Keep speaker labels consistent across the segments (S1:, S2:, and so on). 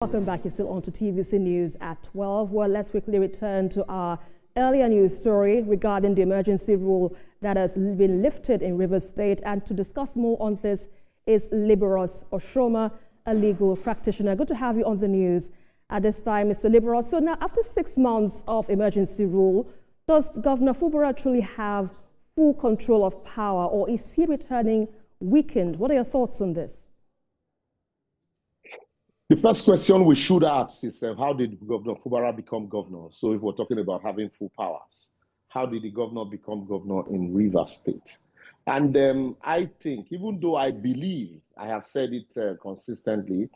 S1: Welcome back. You're still on to TVC News at 12. Well, let's quickly return to our earlier news story regarding the emergency rule that has been lifted in Rivers State. And to discuss more on this is Liborous Oshoma, a legal practitioner. Good to have you on the news at this time, Mr. Liborous. So now, after 6 months of emergency rule, does Governor Fubara truly have full control of power, or is he returning weakened? What are your thoughts on this?
S2: The first question we should ask is how did Governor Fubara become governor? So if we're talking about having full powers, how did the governor become governor in Rivers State? And I think, even though I believe, I have said it consistently,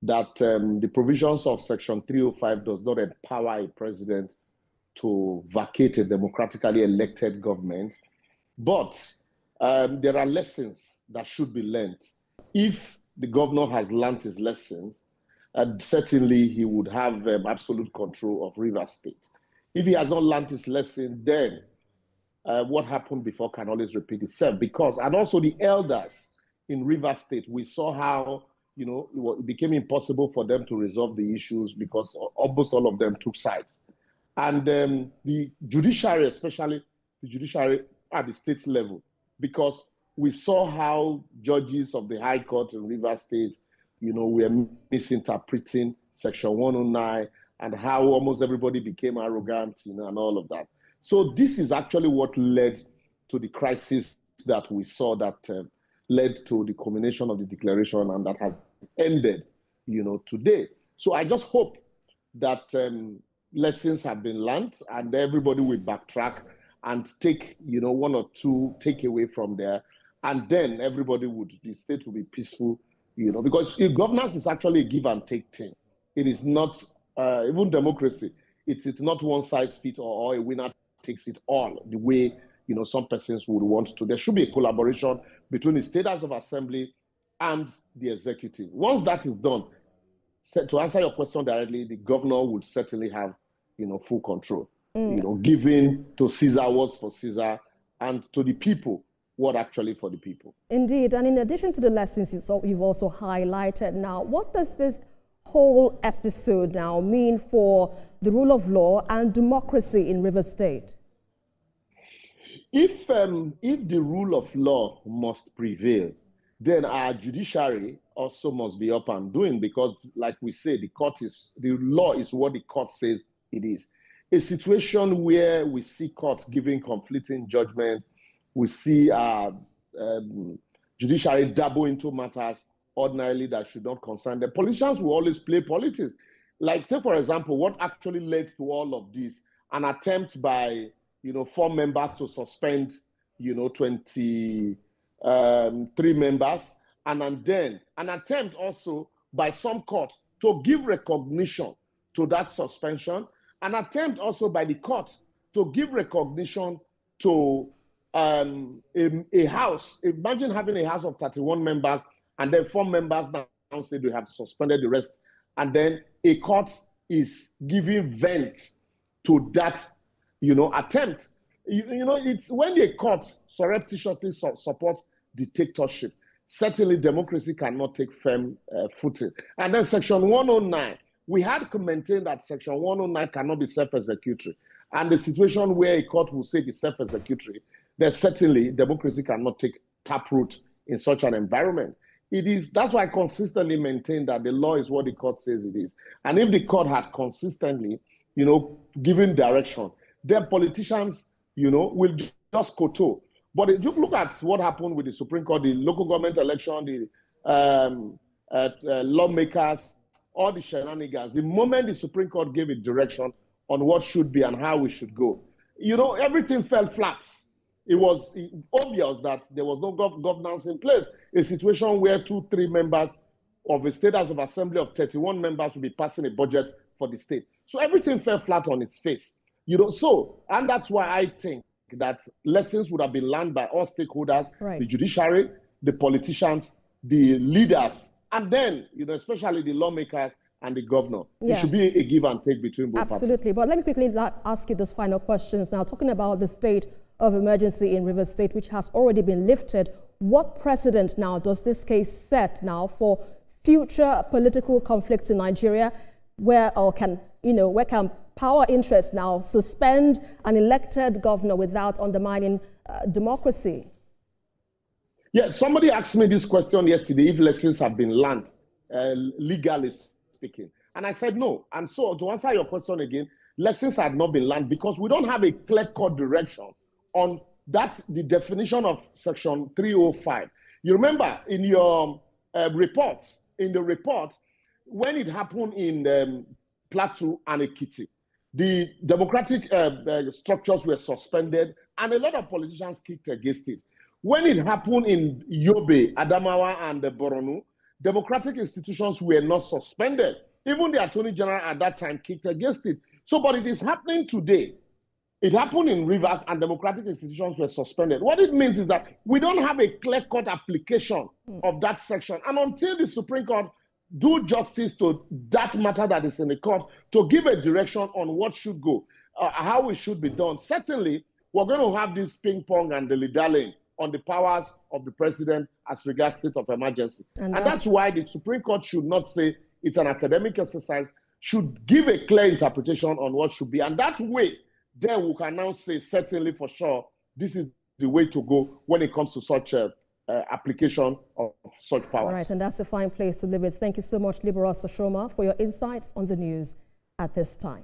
S2: that the provisions of Section 305 does not empower a president to vacate a democratically elected government. But there are lessons that should be learned. If the governor has learned his lessons, certainly he would have absolute control of Rivers State. If he has not learned his lesson, then what happened before can always repeat itself. And also the elders in Rivers State, we saw how, it became impossible for them to resolve the issues because almost all of them took sides. And the judiciary, especially the judiciary at the state level, because we saw how judges of the High Court in Rivers State, were misinterpreting Section 109 and how almost everybody became arrogant, and all of that. So this is actually what led to the crisis that we saw that led to the culmination of the declaration and that has ended, today. So I just hope that lessons have been learned and everybody will backtrack and take, one or two takeaway from there. And then the state will be peaceful, because governance is actually a give and take thing. It is not, even democracy, it's not one size fits all, or a winner takes it all, the way, some persons would want to. There should be a collaboration between the State House of Assembly and the executive. Once that is done, to answer your question directly, the governor would certainly have, full control, giving to Caesar what's for Caesar and to the people what actually for the people. Indeed.
S1: And in addition to the lessons you've also highlighted now, what does this whole episode now mean for the rule of law and democracy in Rivers State?
S2: If the rule of law must prevail, then our judiciary also must be up and doing, because like we say, the law is what the court says it is. A situation where we see courts giving conflicting judgment, we see judiciary dabble into matters ordinarily that should not concern them. Politicians will always play politics. Like, take for example, what actually led to all of this, an attempt by, 4 members to suspend, 23 members, and then an attempt also by some court to give recognition to that suspension, an attempt also by the court to give recognition to a house. Imagine having a house of 31 members and then 4 members now say they have suspended the rest, and then a court is giving vent to that attempt. It's when a court surreptitiously supports dictatorship, certainly democracy cannot take firm footing. And then Section 109, we had maintained that Section 109 cannot be self-executory. And the situation where a court will say it's self-executory, then certainly democracy cannot take taproot in such an environment. That's why I consistently maintain that the law is what the court says it is. And if the court had consistently, given direction, then politicians, will just kowtow. But if you look at what happened with the Supreme Court, the local government election, the lawmakers, all the shenanigans, the moment the Supreme Court gave a direction on what should be and how we should go, everything fell flat. It was obvious that there was no governance in place, a situation where 2-3 members of a State House of Assembly of 31 members will be passing a budget for the state. So everything fell flat on its face. And that's why I think that lessons would have been learned by all stakeholders, right, the judiciary, the politicians, the leaders, and then, especially the lawmakers and the governor. Yeah. It should be a give and take between both
S1: Absolutely.
S2: parties.
S1: But let me quickly ask you this final questions now, talking about the state of emergency in Rivers State, which has already been lifted. What precedent now does this case set now for future political conflicts in Nigeria, where can power interests now suspend an elected governor without undermining democracy?
S2: Yeah, somebody asked me this question yesterday, if lessons have been learned, legally speaking. And I said no. And so to answer your question again, lessons have not been learned because we don't have a clear-cut direction on that, the definition of Section 305. You remember in your report, when it happened in Plateau and Ekiti, the democratic structures were suspended and a lot of politicians kicked against it. When it happened in Yobe, Adamawa, and Borno, democratic institutions were not suspended. Even the Attorney General at that time kicked against it. So, but it is happening today. It happened in Rivers and democratic institutions were suspended. What it means is that we don't have a clear-cut application of that section. And until the Supreme Court do justice to that matter that is in the court to give a direction on what should go, how it should be done, certainly we're going to have this ping-pong and dilly-dallying on the powers of the president as regards state of emergency. And that's why the Supreme Court should not say it's an academic exercise, should give a clear interpretation on what should be. And that way, then we can now say certainly for sure, this is the way to go when it comes to such application of such powers.
S1: All right, and that's a fine place to leave it. Thank you so much, Liborous Oshoma, for your insights on the news at this time.